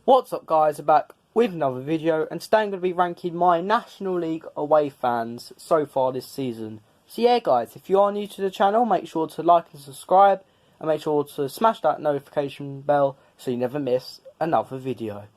What's up guys, I'm back with another video, and today I'm going to be ranking my National League away fans so far this season. So yeah guys, if you are new to the channel, make sure to like and subscribe, and make sure to smash that notification bell so you never miss another video.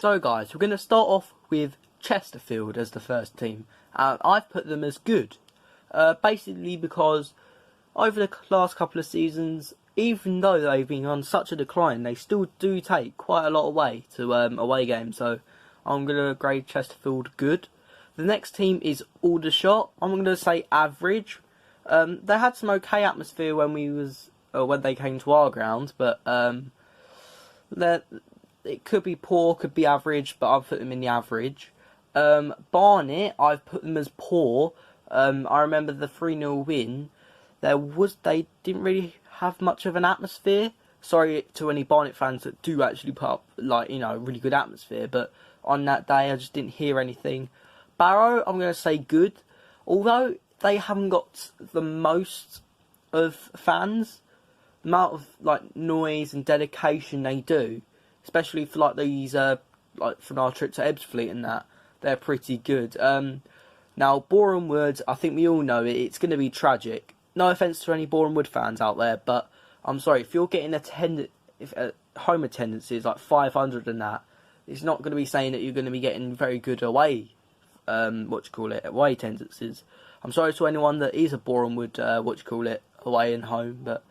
So guys, we're going to start off with Chesterfield as the first team. I've put them as good, basically because over the last couple of seasons, even though they've been on such a decline, they still do take quite a lot away to away games. So I'm going to grade Chesterfield good. The next team is Aldershot. I'm going to say average. They had some okay atmosphere when when they came to our ground, but it could be poor, could be average, but I've put them in the average. Barnet, I've put them as poor. I remember the 3-0 win. They didn't really have much of an atmosphere. Sorry to any Barnet fans that do actually put up, really good atmosphere, but on that day I just didn't hear anything. Barrow, I'm going to say good. Although they haven't got the most of fans, the amount of noise and dedication they do, especially for these from our trip to Ebbsfleet and that, they're pretty good. Now Boreham Wood, I think we all know it's going to be tragic. No offence to any Boreham Wood fans out there, but I'm sorry, if you're getting home attendances like 500 and that, it's not going to be saying that you're going to be getting very good away away attendances. I'm sorry to anyone that is a Boreham Wood away and home, but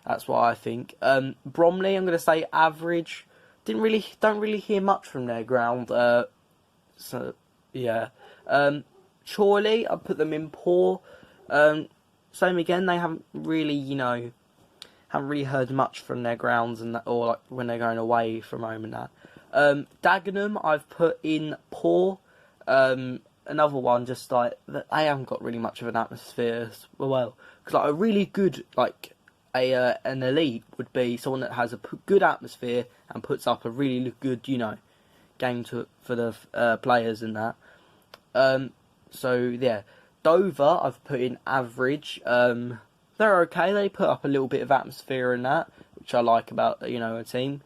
that's what I think. Bromley, I'm going to say average. Don't really hear much from their ground. So yeah. Chorley, I put them in poor. Same again. They haven't really heard much from their grounds and that, or when they're going away from home and that. Dagenham, I've put in poor. Another one just that they haven't got really much of an atmosphere as well. Because a really good an elite would be someone that has a good atmosphere and puts up a really good, game for the players and that. So yeah, Dover I've put in average. They're okay. They put up a little bit of atmosphere in that, which I like about a team.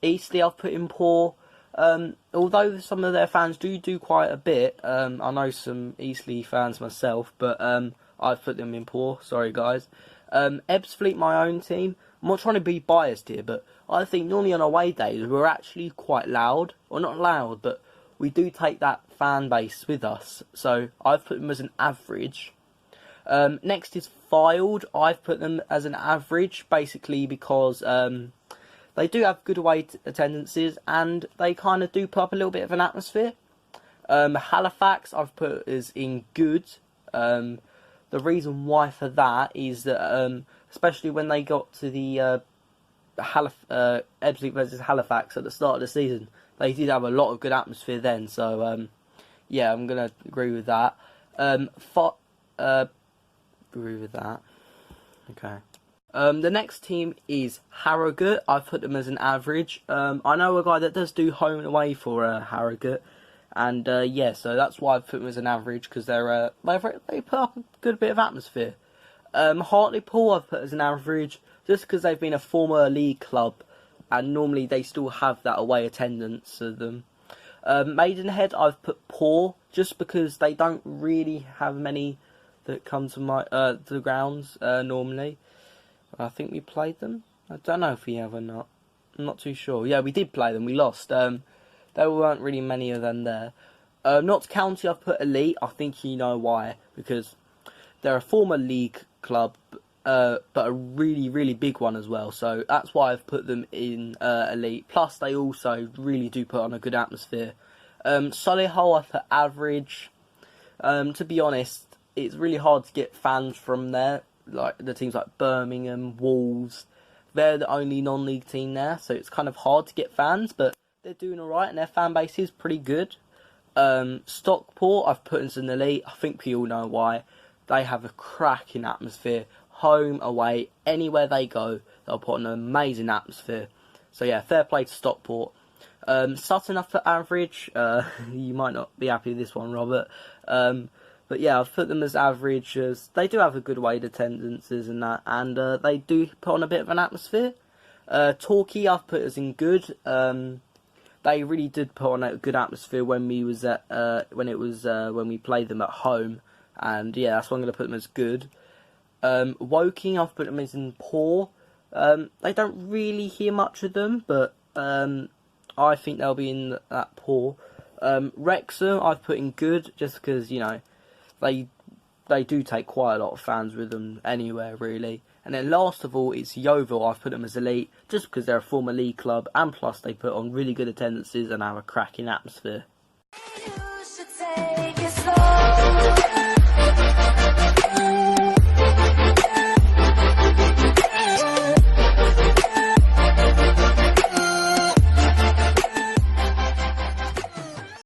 Eastleigh I've put in poor. Although some of their fans do quite a bit. I know some Eastleigh fans myself, but I've put them in poor. Sorry guys. Ebbsfleet, my own team. I'm not trying to be biased here, but I think normally on away days we're actually quite loud. Or not loud, but we do take that fan base with us. So I've put them as an average. Next is Fylde. I've put them as an average, basically because they do have good away attendances and they kind of do put up a little bit of an atmosphere. Halifax I've put as in good. The reason why for that is that, especially when they got to the Ebbsfleet versus Halifax at the start of the season, they did have a lot of good atmosphere then. So, yeah, I'm going to agree with that. Agree with that. Okay. The next team is Harrogate. I've put them as an average. I know a guy that does do home and away for Harrogate. And yeah, so that's why I've put them as an average, because they put up a good bit of atmosphere. Hartlepool I've put as an average, just because they've been a former league club, and normally they still have that away attendance of them. Maidenhead I've put poor, just because they don't really have many that come to the grounds normally. I think we played them. I don't know if we have or not. I'm not too sure. Yeah, we did play them. We lost. There weren't really many of them there. Notts County I've put elite. I think you know why. Because they're a former league club, but a really big one as well. So that's why I've put them in elite. Plus they also really do put on a good atmosphere. Solihull I've put average. To be honest, it's really hard to get fans from there. Like the teams like Birmingham, Wolves. They're the only non-league team there. So it's kind of hard to get fans, but they're doing alright and their fan base is pretty good. Stockport I've put as an elite. I think we all know why. They have a cracking atmosphere. Home, away, anywhere they go, they'll put on an amazing atmosphere. So yeah, fair play to Stockport. Sutton I've put average. You might not be happy with this one, Robert. But yeah, I've put them as average. As they do have a good weight attendances and that, and they do put on a bit of an atmosphere. Torquay I've put as in good. They really did put on a good atmosphere when we was at when we played them at home, and yeah, that's why I'm going to put them as good. Woking I've put them as in poor. They don't really hear much of them, but I think they'll be in that poor. Wrexham I've put in good, just because they do take quite a lot of fans with them anywhere really. And then last of all, it's Yeovil. I've put them as elite, just because they're a former league club, and plus they put on really good attendances and have a cracking atmosphere.